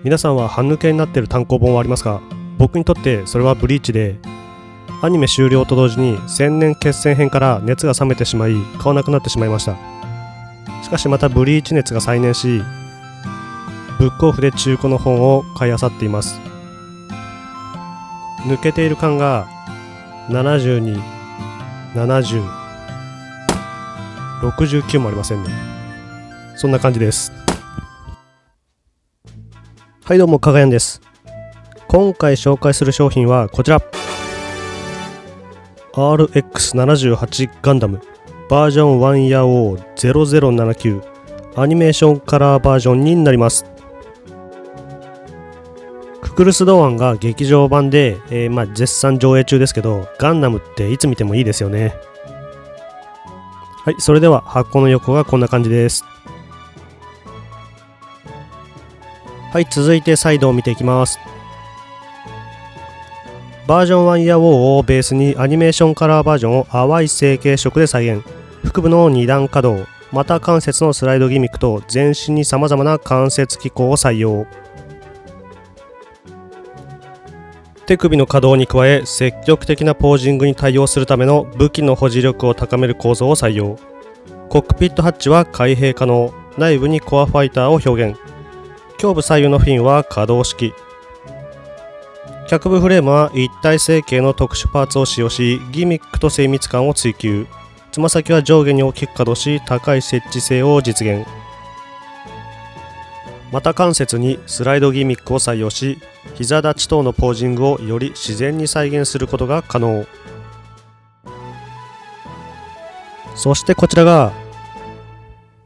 皆さんは半抜けになっている単行本はありますか？僕にとってそれはブリーチで、アニメ終了と同時に千年決戦編から熱が冷めてしまい買わなくなってしまいました。しかしまたブリーチ熱が再燃し、ブックオフで中古の本を買い漁っています。抜けている感が72、70、69もありませんね。そんな感じです。はい、どうもかがやんです。今回紹介する商品はこちら、 RX78 ガンダムバージョン1ヤオー0079アニメーションカラーバージョンになります。ククルス・ドーアンが劇場版で、絶賛上映中ですけど、ガンダムっていつ見てもいいですよね。はい、それでは箱の横がこんな感じです。はい、続いてサイドを見ていきます。バージョン1ヤオーをベースにアニメーションカラーバージョンを淡い成型色で再現。腹部の2段可動、股関節のスライドギミックと全身に様々な関節機構を採用。手首の可動に加え、積極的なポージングに対応するための武器の保持力を高める構造を採用。コックピットハッチは開閉可能。内部にコアファイターを表現。胸部左右のフィンは可動式。脚部フレームは一体成形の特殊パーツを使用し、ギミックと精密感を追求。つま先は上下に大きく可動し、高い接地性を実現。股関節にスライドギミックを採用し、膝立ち等のポージングをより自然に再現することが可能。そしてこちらが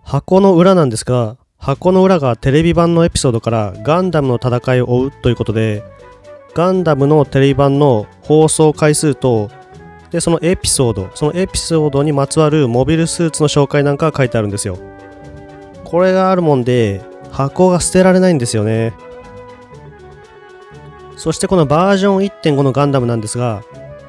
箱の裏なんですが、箱の裏がテレビ版のエピソードからガンダムの戦いを追うということで、ガンダムのテレビ版の放送回数と、でそのエピソードにまつわるモビルスーツの紹介なんかが書いてあるんですよ。これがあるもんで箱が捨てられないんですよね。そしてこのバージョン 1.5 のガンダムなんですが、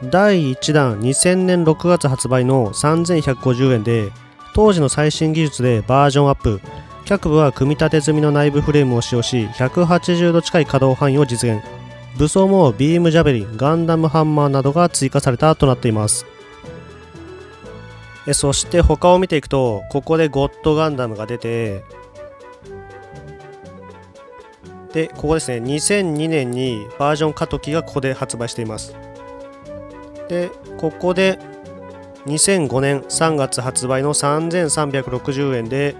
第1弾2000年6月発売の3150円で、当時の最新技術でバージョンアップ。脚部は組み立て済みの内部フレームを使用し、180度近い可動範囲を実現。武装もビームジャベリン、ガンダムハンマーなどが追加されたとなっています。そして他を見ていくと、ここでゴッドガンダムが出て、でここですね、2002年にバージョンカトキがここで発売しています。でここで2005年3月発売の3360円で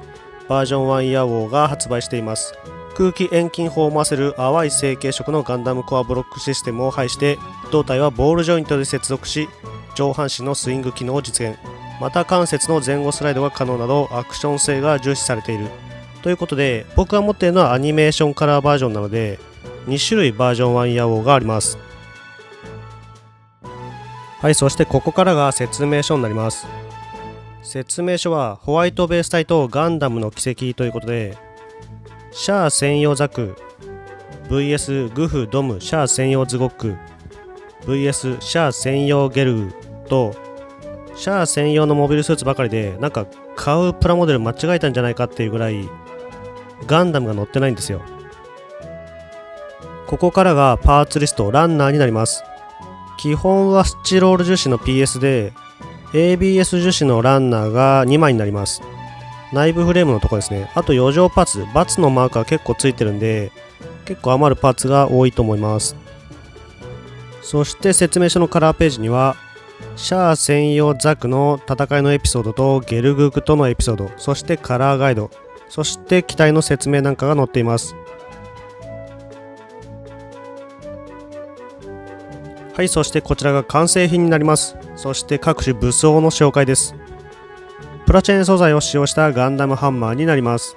バージョン1ヤオーが発売しています。空気遠近法を思わせる淡い成型色のガンダムコアブロックシステムを配して、胴体はボールジョイントで接続し、上半身のスイング機能を実現。また関節の前後スライドが可能などアクション性が重視されているということで、僕が持っているのはアニメーションカラーバージョンなので、2種類バージョン1ヤオーがあります。はい、そしてここからが説明書になります。説明書はホワイトベース体とガンダムの軌跡ということで、シャア専用ザク vs グフドムシャア専用ズゴック vs シャア専用ゲルグと、シャア専用のモビルスーツばかりで、なんか買うプラモデル間違えたんじゃないかっていうぐらいガンダムが乗ってないんですよ。ここからがパーツリスト、ランナーになります。基本はスチロール樹脂の PS で ABS 樹脂のランナーが2枚になります。内部フレームのところですね。あと余剰パーツ、バツのマークが結構ついてるんで、結構余るパーツが多いと思います。そして説明書のカラーページには、シャア専用ザクの戦いのエピソードとゲルググとのエピソード、そしてカラーガイド、そして機体の説明なんかが載っています。はい、そしてこちらが完成品になります。そして各種武装の紹介です。プラチェーン素材を使用したガンダムハンマーになります。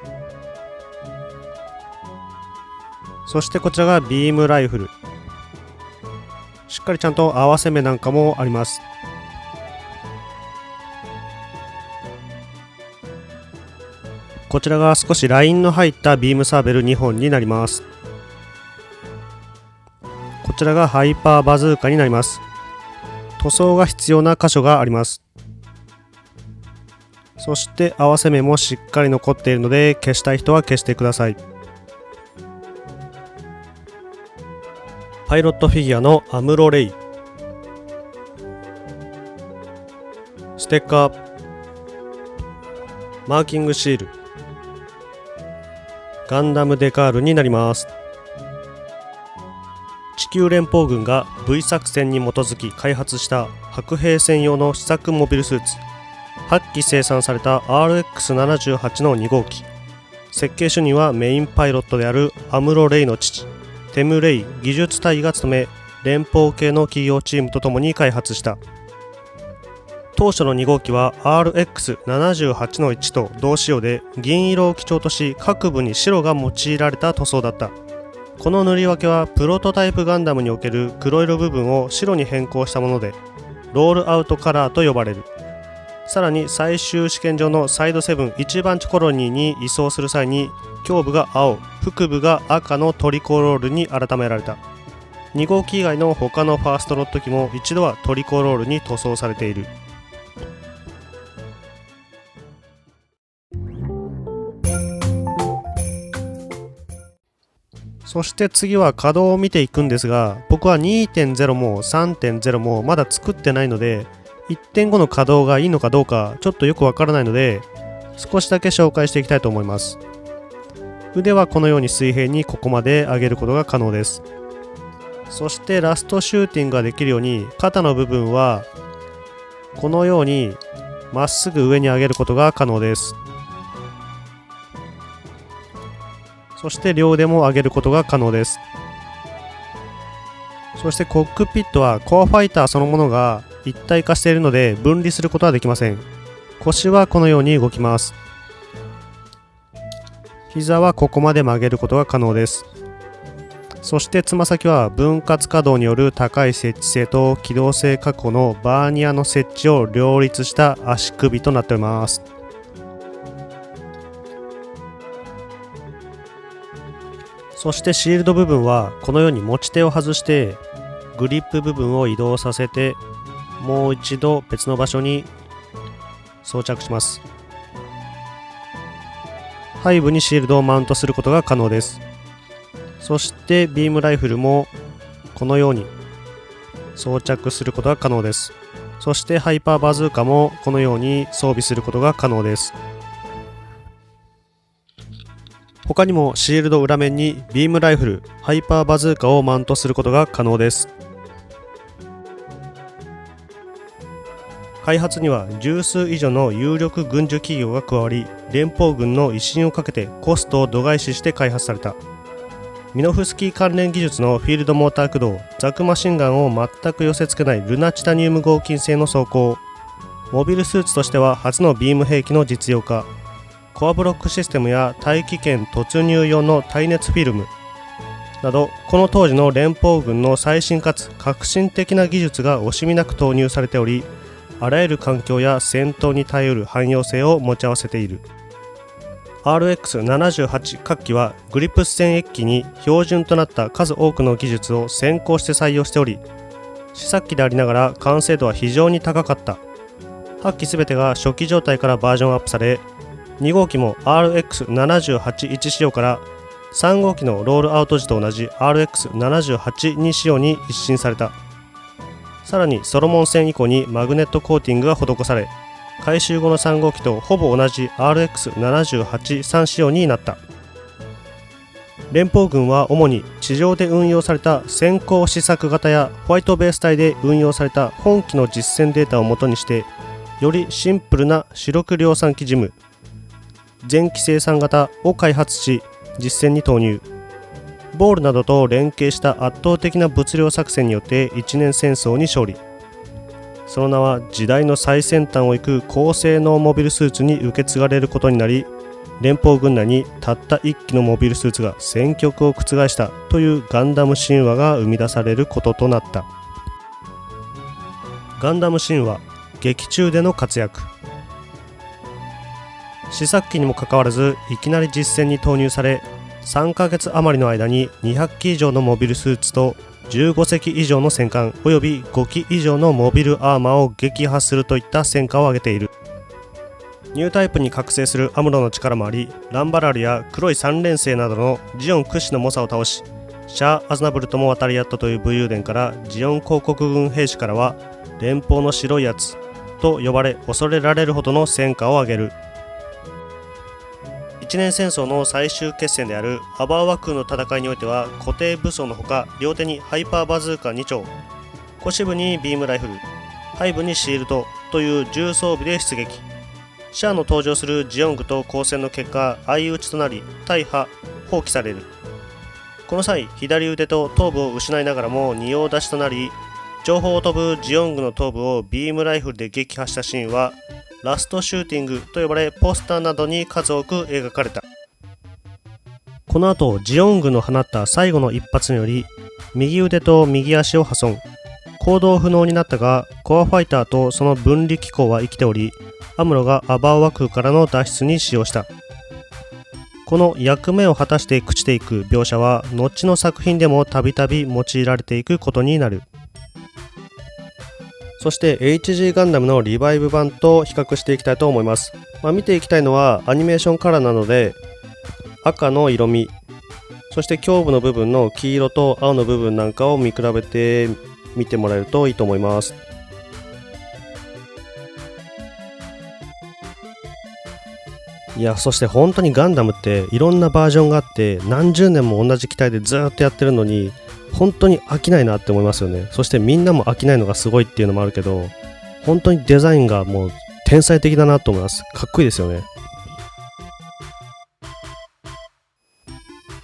そしてこちらがビームライフル。しっかりちゃんと合わせ目なんかもあります。こちらが少しラインの入ったビームサーベル2本になります。こちらがハイパーバズーカになります。塗装が必要な箇所があります。そして合わせ目もしっかり残っているので、消したい人は消してください。パイロットフィギュアのアムロ・レイ、ステッカー、マーキングシール、ガンダムデカールになります。地球連邦軍が V 作戦に基づき開発した白兵専用の試作モビルスーツ、8機生産された RX78 の2号機。設計主任はメインパイロットであるアムロ・レイの父テム・レイ技術隊が務め、連邦系の企業チームとともに開発した。当初の2号機は RX78 の1と同仕様で、銀色を基調とし各部に白が用いられた塗装だった。この塗り分けはプロトタイプガンダムにおける黒色部分を白に変更したもので、ロールアウトカラーと呼ばれる。さらに最終試験場のサイド7一番地コロニーに移送する際に、胸部が青、腹部が赤のトリコロールに改められた。2号機以外の他のファーストロット機も一度はトリコロールに塗装されている。そして次は稼働を見ていくんですが、僕は 2.0 も 3.0 もまだ作ってないので、1.5 の稼働がいいのかどうかちょっとよくわからないので、少しだけ紹介していきたいと思います。腕はこのように水平にここまで上げることが可能です。そしてラストシューティングができるように、肩の部分はこのようにまっすぐ上に上げることが可能です。そして両腕も上げることが可能です。そしてコックピットはコアファイターそのものが一体化しているので分離することはできません。腰はこのように動きます。膝はここまで曲げることが可能です。そしてつま先は分割可動による高い設置性と機動性確保のバーニアの設置を両立した足首となっております。そしてシールド部分はこのように持ち手を外してグリップ部分を移動させて、もう一度別の場所に装着します。背部にシールドをマウントすることが可能です。そしてビームライフルもこのように装着することが可能です。そしてハイパーバズーカもこのように装備することが可能です。他にもシールド裏面にビームライフル、ハイパーバズーカをマウントすることが可能です。開発には十数以上の有力軍需企業が加わり、連邦軍の威信をかけてコストを度外視して開発された。ミノフスキー関連技術のフィールドモーター駆動、ザクマシンガンを全く寄せ付けないルナチタニウム合金製の装甲、モビルスーツとしては初のビーム兵器の実用化、コアブロックシステムや大気圏突入用の耐熱フィルムなど、この当時の連邦軍の最新かつ革新的な技術が惜しみなく投入されており、あらゆる環境や戦闘に耐えうる汎用性を持ち合わせている。 RX78 各機はグリプス戦役機に標準となった数多くの技術を先行して採用しており、試作機でありながら完成度は非常に高かった。8機すべてが初期状態からバージョンアップされ、2号機も RX781 仕様から3号機のロールアウト時と同じ RX782 仕様に一新された。さらにソロモン戦以降にマグネットコーティングが施され、改修後の3号機とほぼ同じ RX783 仕様になった。連邦軍は主に地上で運用された先行試作型やホワイトベース体で運用された本機の実戦データを元にして、よりシンプルな主力量産機ジム前期生産型を開発し実戦に投入。ボールなどと連携した圧倒的な物量作戦によって一年戦争に勝利。その名は時代の最先端を行く高性能モビルスーツに受け継がれることになり、連邦軍内にたった1機のモビルスーツが戦局を覆したというガンダム神話が生み出されることとなった。ガンダム神話、劇中での活躍。試作機にもかかわらずいきなり実戦に投入され、3ヶ月余りの間に200機以上のモビルスーツと15隻以上の戦艦および5機以上のモビルアーマーを撃破するといった戦果を上げている。ニュータイプに覚醒するアムロの力もあり、ランバラルや黒い三連星などのジオン屈指の猛者を倒し、シャア・アズナブルとも渡り合ったという武勇伝から、ジオン公国軍兵士からは連邦の白いやつと呼ばれ恐れられるほどの戦果を挙げる。一年戦争の最終決戦であるアバーワ空の戦いにおいては、固定武装のほか両手にハイパーバズーカ2丁、腰部にビームライフル、背部にシールドという重装備で出撃。シャアの登場するジオングと交戦の結果、相打ちとなり大破放棄される。この際、左腕と頭部を失いながらも仁王立ちとなり、情報を飛ぶジオングの頭部をビームライフルで撃破したシーンはラストシューティングと呼ばれ、ポスターなどに数多く描かれた。この後、ジオングの放った最後の一発により右腕と右足を破損、行動不能になったが、コアファイターとその分離機構は生きており、アムロがアバーワ空からの脱出に使用した。この役目を果たして朽ちていく描写は後の作品でもたびたび用いられていくことになる。そして HG ガンダムのリバイブ版と比較していきたいと思います。見ていきたいのはアニメーションカラーなので、赤の色味、そして胸部の部分の黄色と青の部分なんかを見比べて見てもらえるといいと思います。いや、そして本当にガンダムっていろんなバージョンがあって、何十年も同じ機体でずっとやってるのに本当に飽きないなって思いますよね。そしてみんなも飽きないのがすごいっていうのもあるけど、本当にデザインがもう天才的だなと思います。かっこいいですよね。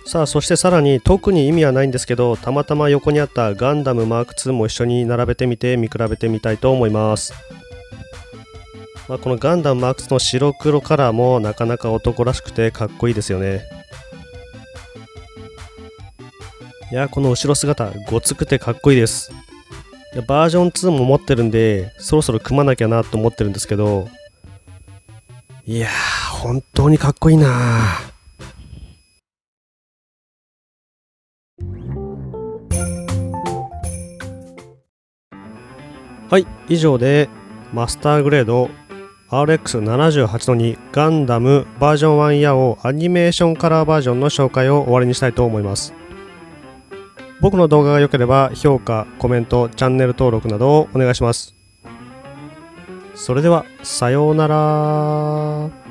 さあ、そしてさらに特に意味はないんですけど、たまたま横にあったガンダムマーク2も一緒に並べてみて見比べてみたいと思います。このガンダムマーク2の白黒カラーもなかなか男らしくてかっこいいですよね。いや、この後ろ姿ごつくてかっこいいです。バージョン2も持ってるんで、そろそろ組まなきゃなと思ってるんですけど、いやー本当にかっこいいな。はい、以上でマスターグレード RX78 の2ガンダムバージョン1ヤオアニメーションカラーバージョンの紹介を終わりにしたいと思います。僕の動画が良ければ評価、コメント、チャンネル登録などをお願いします。それではさようなら。